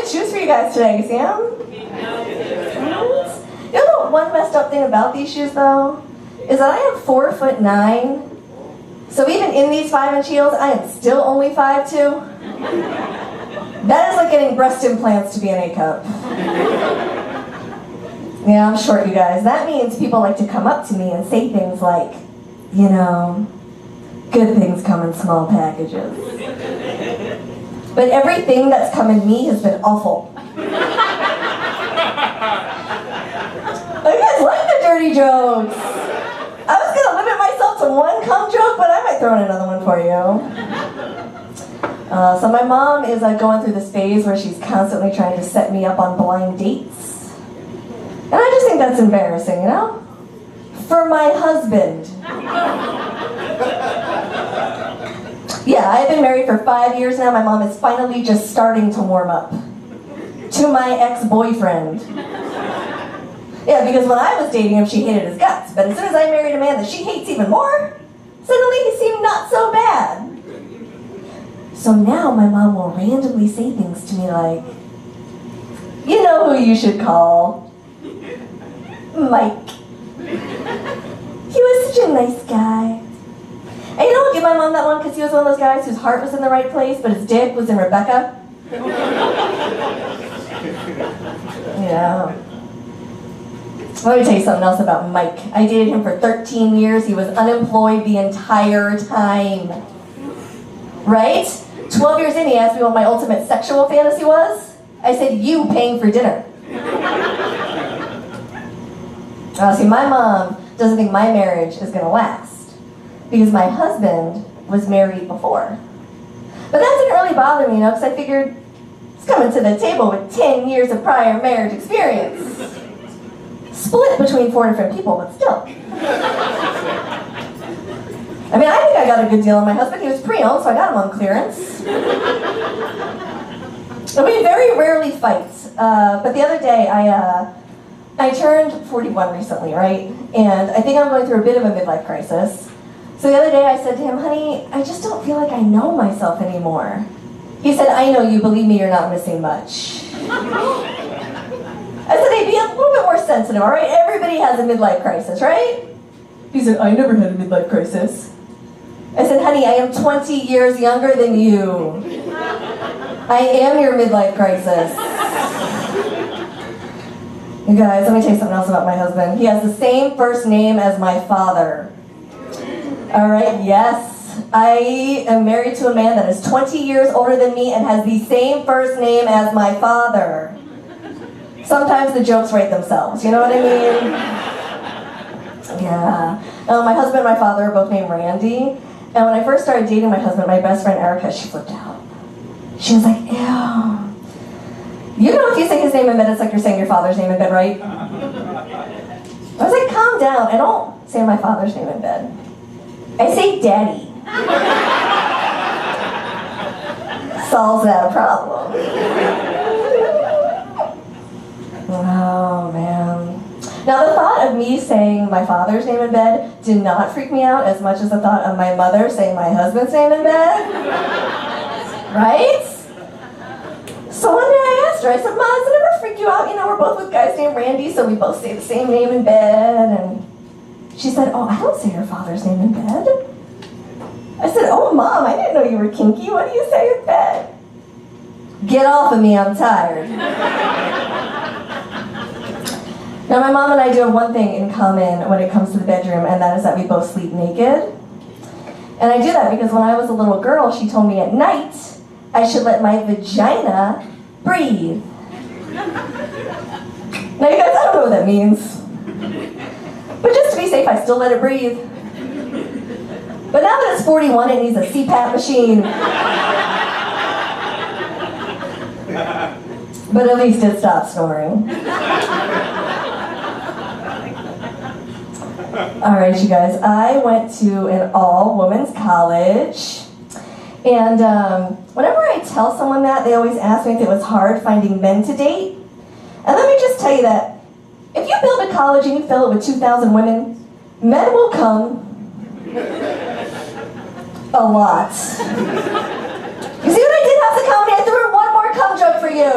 good shoes for you guys today. You see them? You know the one messed up thing about these shoes, though? Is that I am 4'9". So even in these 5-inch heels, I am still only 5'2". That is like getting breast implants to be an A cup. Yeah, I'm short, you guys. That means people like to come up to me and say things like, you know, good things come in small packages. But everything that's come in me has been awful. You guys like the dirty jokes. I was gonna limit myself to one cum joke, but I might throw in another one for you. So my mom is going through this phase where she's constantly trying to set me up on blind dates. And I just think that's embarrassing, you know? For my husband. Yeah, I've been married for 5 years now. My mom is finally just starting to warm up to my ex-boyfriend. Yeah, because when I was dating him, she hated his guts. But as soon as I married a man that she hates even more, suddenly he seemed not so bad. So now my mom will randomly say things to me like, you know who you should call? Mike. He was such a nice guy. And you know what, give my mom that one because he was one of those guys whose heart was in the right place, but his dick was in Rebecca. Yeah. Let me tell you something else about Mike. I dated him for 13 years. He was unemployed the entire time. Right? 12 years in, he asked me what my ultimate sexual fantasy was. I said, you paying for dinner. See, my mom doesn't think my marriage is going to last because my husband was married before. But that didn't really bother me, you know, because I figured he's coming to the table with 10 years of prior marriage experience. Split between 4 different people, but still. I mean, I think I got a good deal on my husband. He was pre-owned, so I got him on clearance. We very rarely fight, but the other day I turned 41 recently, right? And I think I'm going through a bit of a midlife crisis. So the other day I said to him, honey, I just don't feel like I know myself anymore. He said, I know you, believe me, you're not missing much. I said, hey, be a little bit more sensitive, all right? Everybody has a midlife crisis, right? He said, I never had a midlife crisis. I said, honey, I am 20 years younger than you. I am your midlife crisis. You guys, let me tell you something else about my husband. He has the same first name as my father. All right, yes. I am married to a man that is 20 years older than me and has the same first name as my father. Sometimes the jokes write themselves, you know what I mean? Yeah. My husband and my father are both named Randy. And when I first started dating my husband, my best friend Erica, she flipped out. She was like, ew. You know if you say his name in bed, it's like you're saying your father's name in bed, right? I was like, calm down. I don't say my father's name in bed. I say daddy. Solves that problem. Oh, man. Now, the thought of me saying my father's name in bed did not freak me out as much as the thought of my mother saying my husband's name in bed. Right? So one day I asked her, I said, Mom, does it ever freak you out? You know, we're both with guys named Randy, so we both say the same name in bed. And she said, oh, I don't say your father's name in bed. I said, oh, Mom, I didn't know you were kinky. What do you say in bed? Get off of me, I'm tired. Now, my mom and I do have one thing in common when it comes to the bedroom, and that is that we both sleep naked. And I do that because when I was a little girl, she told me at night I should let my vagina breathe. Now, you guys, I don't know what that means. But just to be safe, I still let it breathe. But now that it's 41, it needs a CPAP machine. But at least it stopped snoring. Alright, you guys, I went to an all-women's college, and whenever I tell someone that, they always ask me if it was hard finding men to date. And let me just tell you that if you build a college and you fill it with 2,000 women, men will come a lot. You see what I did, House of Comedy? I threw in one more cum joke for you.